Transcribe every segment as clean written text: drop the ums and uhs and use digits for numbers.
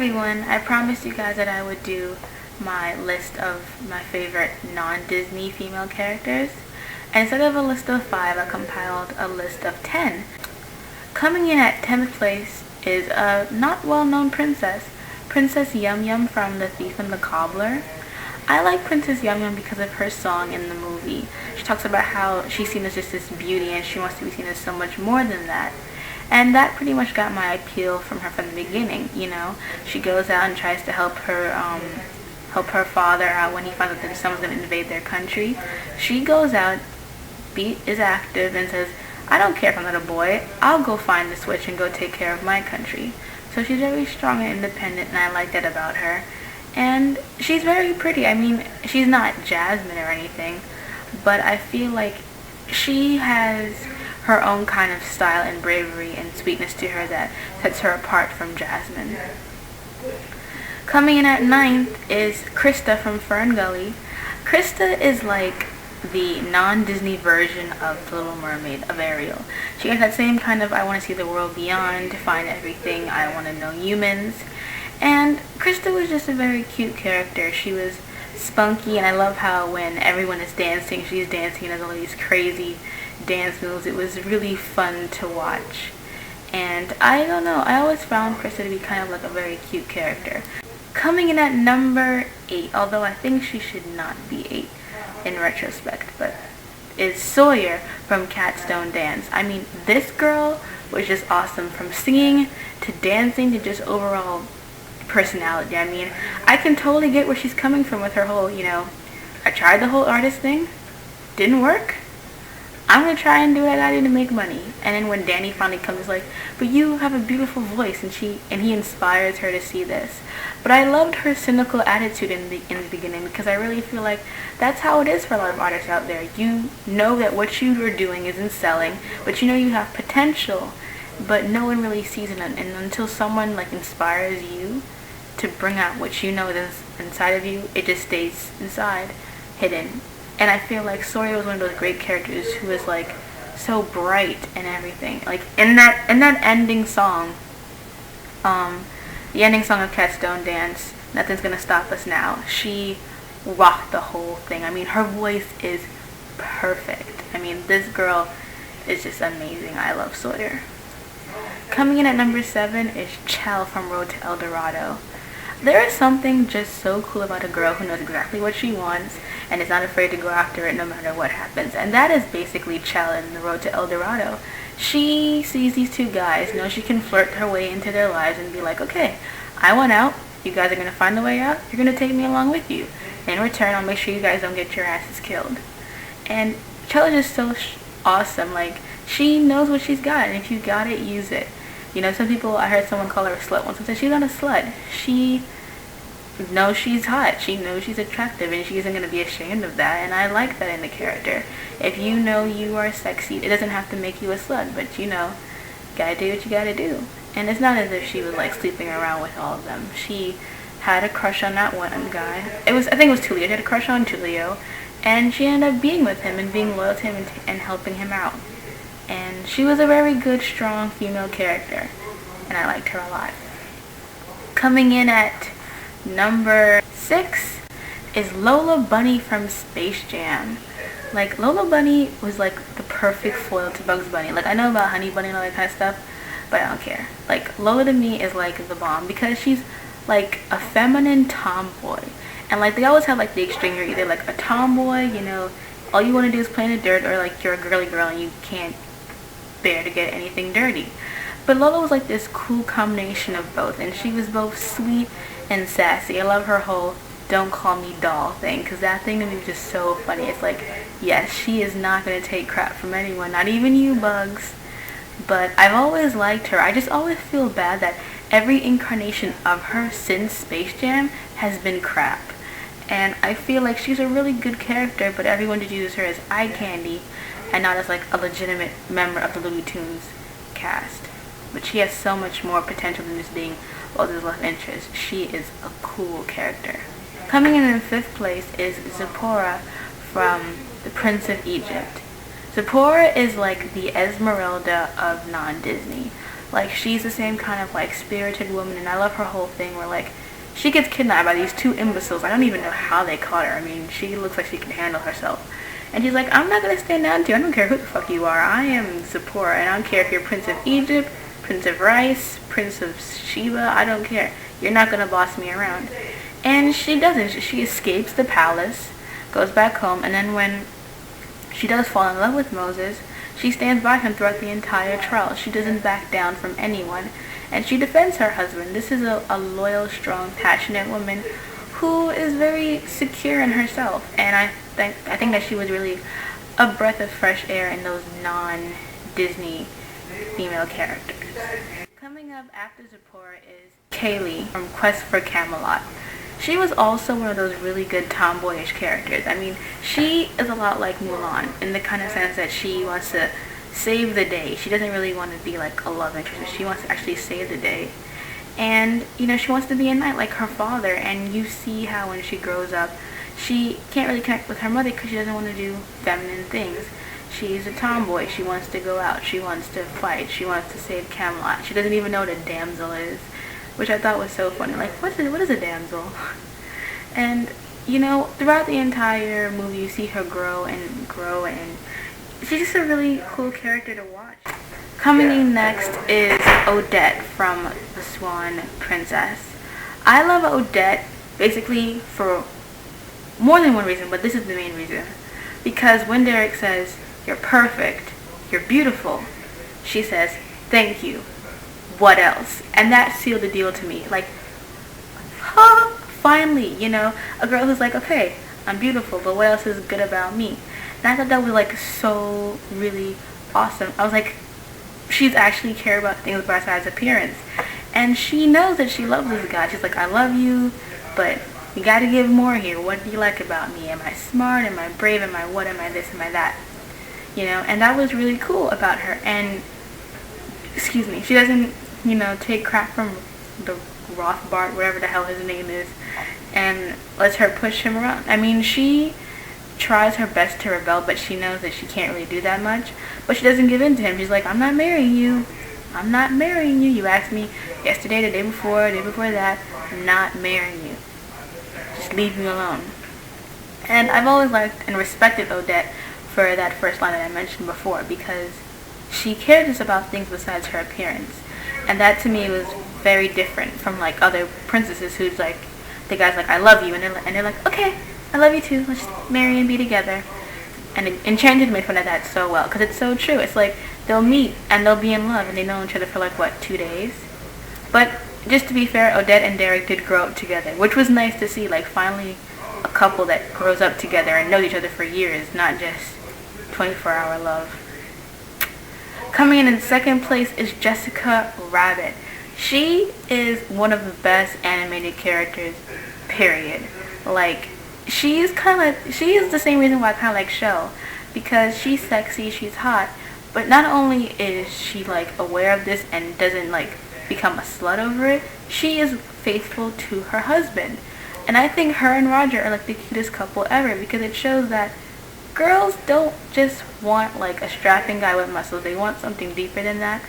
everyone, I promised you guys that I would do my list of my favorite non-Disney female characters. And instead of a list of 5, I compiled a list of 10. Coming in at 10th place is a not well-known princess, Princess Yum Yum from The Thief and the Cobbler. I like Princess Yum Yum because of her song in the movie. She talks about how she's seen as just this beauty and she wants to be seen as so much more than that. And that pretty much got my appeal from her from the beginning, you know. She goes out and tries to help her father out when he finds out that someone's going to invade their country. She goes out, is active, and says, I don't care if I'm not a boy, I'll go find the switch and go take care of my country. So she's very strong and independent, and I like that about her. And she's very pretty. I mean, she's not Jasmine or anything, but I feel like she has her own kind of style and bravery and sweetness to her that sets her apart from Jasmine. Coming in at 9th is Krista from Fern Gully. Krista is like the non-Disney version of The Little Mermaid, of Ariel. She has that same kind of I want to see the world beyond, find everything, I want to know humans. And Krista was just a very cute character. She was spunky, and I love how when everyone is dancing, she's dancing and has all these crazy dance moves. It was really fun to watch. And I don't know, I always found Krista to be kind of like a very cute character. Coming in at number 8, although I think she should not be 8 in retrospect, but is Sawyer from Cats Don't Dance. I mean, this girl was just awesome, from singing to dancing to just overall personality. I mean, I can totally get where she's coming from with her whole, you know, I tried the whole artist thing, didn't work, I'm going to try and do what I gotta do to make money. And then when Danny finally comes, it's like, but you have a beautiful voice, and he inspires her to see this. But I loved her cynical attitude in the beginning, because I really feel like that's how it is for a lot of artists out there. You know that what you are doing isn't selling, but you know you have potential, but no one really sees it. And until someone like inspires you to bring out what you know is inside of you, it just stays inside, hidden. And I feel like Sawyer was one of those great characters who was like so bright and everything. Like in that ending song, the ending song of Cats Don't Dance, Nothing's Gonna Stop Us Now, she rocked the whole thing. I mean, her voice is perfect. I mean, this girl is just amazing. I love Sawyer. Coming in at number 7 is Chell from Road to El Dorado. There is something just so cool about a girl who knows exactly what she wants and is not afraid to go after it no matter what happens. And that is basically Chell in The Road to El Dorado. She sees these two guys, knows she can flirt her way into their lives and be like, okay, I want out, you guys are going to find a way out, you're going to take me along with you. In return, I'll make sure you guys don't get your asses killed. And Chell is just so awesome. Like, she knows what she's got, and if you got it, use it. You know, some people, I heard someone call her a slut once and said she's not a slut. She knows she's hot, she knows she's attractive, and she isn't going to be ashamed of that, and I like that in the character. If you know you are sexy, it doesn't have to make you a slut, but you know, gotta do what you gotta do. And it's not as if she was like sleeping around with all of them. She had a crush on that one guy. I think it was Tulio. She had a crush on Tulio, and she ended up being with him and being loyal to him and helping him out. And she was a very good, strong female character, and I liked her a lot. Coming in at number 6 is Lola Bunny from Space Jam. Like, Lola Bunny was like the perfect foil to Bugs Bunny. Like, I know about Honey Bunny and all that kind of stuff, but I don't care. Like, Lola to me is like the bomb, because she's like a feminine tomboy. And like, they always have like the extreme. You're either like a tomboy, you know, all you want to do is play in the dirt, or like you're a girly girl and you can't bear to get anything dirty. But Lola was like this cool combination of both, and she was both sweet and sassy. I love her whole don't call me doll thing, because that thing to me was just so funny. It's like, yes, she is not going to take crap from anyone, not even you, Bugs. But I've always liked her. I just always feel bad that every incarnation of her since Space Jam has been crap. And I feel like she's a really good character, but everyone just uses her as eye candy and not as like a legitimate member of the Looney Tunes cast. But she has so much more potential than just being Walter's love interest. She is a cool character. Coming in 5th place is Sapore from The Prince of Egypt. Sapore is like the Esmeralda of non-Disney. Like, she's the same kind of like spirited woman, and I love her whole thing where like she gets kidnapped by these two imbeciles. I don't even know how they caught her. I mean, she looks like she can handle herself. And she's like, I'm not gonna stand down to you. I don't care who the fuck you are. I am Sapore, and I don't care if you're Prince of Egypt, Prince of Rice, Prince of Sheba. I don't care. You're not gonna boss me around. And she doesn't. She escapes the palace, goes back home, and then when she does fall in love with Moses, she stands by him throughout the entire trial. She doesn't back down from anyone, and she defends her husband. This is a loyal, strong, passionate woman who is very secure in herself, and I think that she was really a breath of fresh air in those non-Disney female characters. Coming up after Sapore is Kaylee from Quest for Camelot. She was also one of those really good tomboyish characters. I mean, she is a lot like Mulan in the kind of sense that she wants to save the day. She doesn't really want to be like a love interest. She wants to actually save the day. And, you know, she wants to be a knight like her father. And you see how when she grows up, she can't really connect with her mother because she doesn't want to do feminine things. She's a tomboy. She wants to go out. She wants to fight. She wants to save Camelot. She doesn't even know what a damsel is, which I thought was so funny. Like, what is a damsel? And, you know, throughout the entire movie, you see her grow, and she's just a really cool character to watch. Coming in next is Odette from the Swan Princess. I love Odette basically for more than one reason, but this is the main reason. Because when Derek says, "You're perfect, you're beautiful," she says, "Thank you. What else?" And that sealed the deal to me. Like, finally, you know, a girl who's like, okay, I'm beautiful, but what else is good about me? And I thought that was like so really awesome. I was like, she's actually care about things besides appearance. And she knows that she loves this guy. She's like, I love you, but you gotta give more here. What do you like about me? Am I smart? Am I brave? Am I what? Am I this? Am I that? You know, and that was really cool about her. And, excuse me, she doesn't, you know, take crap from the Rothbart, whatever the hell his name is, and lets her push him around. I mean, she tries her best to rebel, but she knows that she can't really do that much. But she doesn't give in to him. She's like, I'm not marrying you. I'm not marrying you. You asked me yesterday, the day before that. I'm not marrying you. Just leave me alone. And I've always liked and respected Odette for that first line that I mentioned before, because she cared just about things besides her appearance. And that to me was very different from like other princesses who's like, the guy's like, I love you, and they're like, okay, I love you too, let's marry and be together. And Enchanted made fun of that so well, because it's so true. It's like they'll meet and they'll be in love and they know each other for like, what, 2 days? But just to be fair, Odette and Derek did grow up together, which was nice to see, like finally a couple that grows up together and knows each other for years, not just 24-hour love. Coming in second place is Jessica Rabbit. She is one of the best animated characters, period. Like, she is the same reason why I kind of like Chell, because she's sexy, she's hot, but not only is she like aware of this and doesn't like become a slut over it, she is faithful to her husband. And I think her and Roger are like the cutest couple ever, because it shows that girls don't just want like a strapping guy with muscles. They want something deeper than that.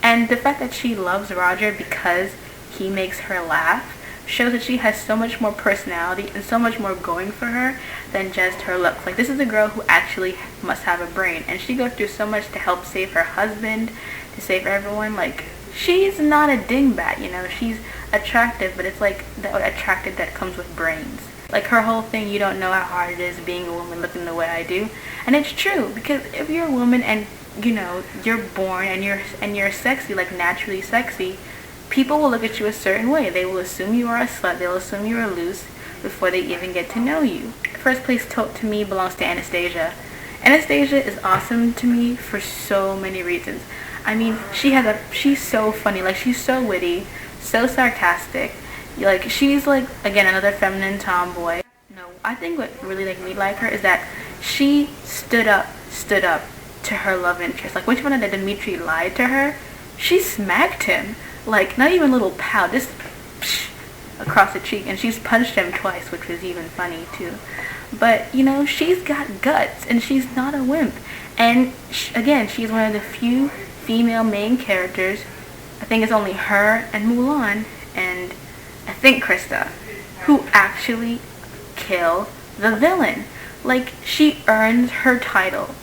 And the fact that she loves Roger because he makes her laugh shows that she has so much more personality and so much more going for her than just her looks. Like, this is a girl who actually must have a brain, and she goes through so much to help save her husband, to save everyone. Like, she's not a dingbat, you know. She's attractive, but it's like the attractive that comes with brains. Like, her whole thing, you don't know how hard it is being a woman looking the way I do. And it's true, because if you're a woman and, you know, you're born and you're sexy, like naturally sexy, people will look at you a certain way. They will assume you are a slut. They'll assume you're loose before they even get to know you. First place to me belongs to Anastasia. Anastasia is awesome to me for so many reasons. I mean, she's so funny. Like, she's so witty, so sarcastic. Like, she's like, again, another feminine tomboy. No, I think what really made me like her is that she stood up to her love interest. Like, when she found out that Dimitri lied to her, she smacked him. Like, not even a little pout, just across the cheek. And she's punched him twice, which was even funny too. But, you know, she's got guts, and she's not a wimp. And again, she's one of the few female main characters I think it's only her and Mulan, and I think Krista, who actually kill the villain. Like, she earns her title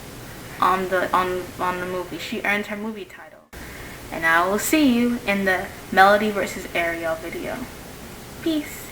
on the movie. She earns her movie title. And I will see you in the Melody versus Ariel video. Peace.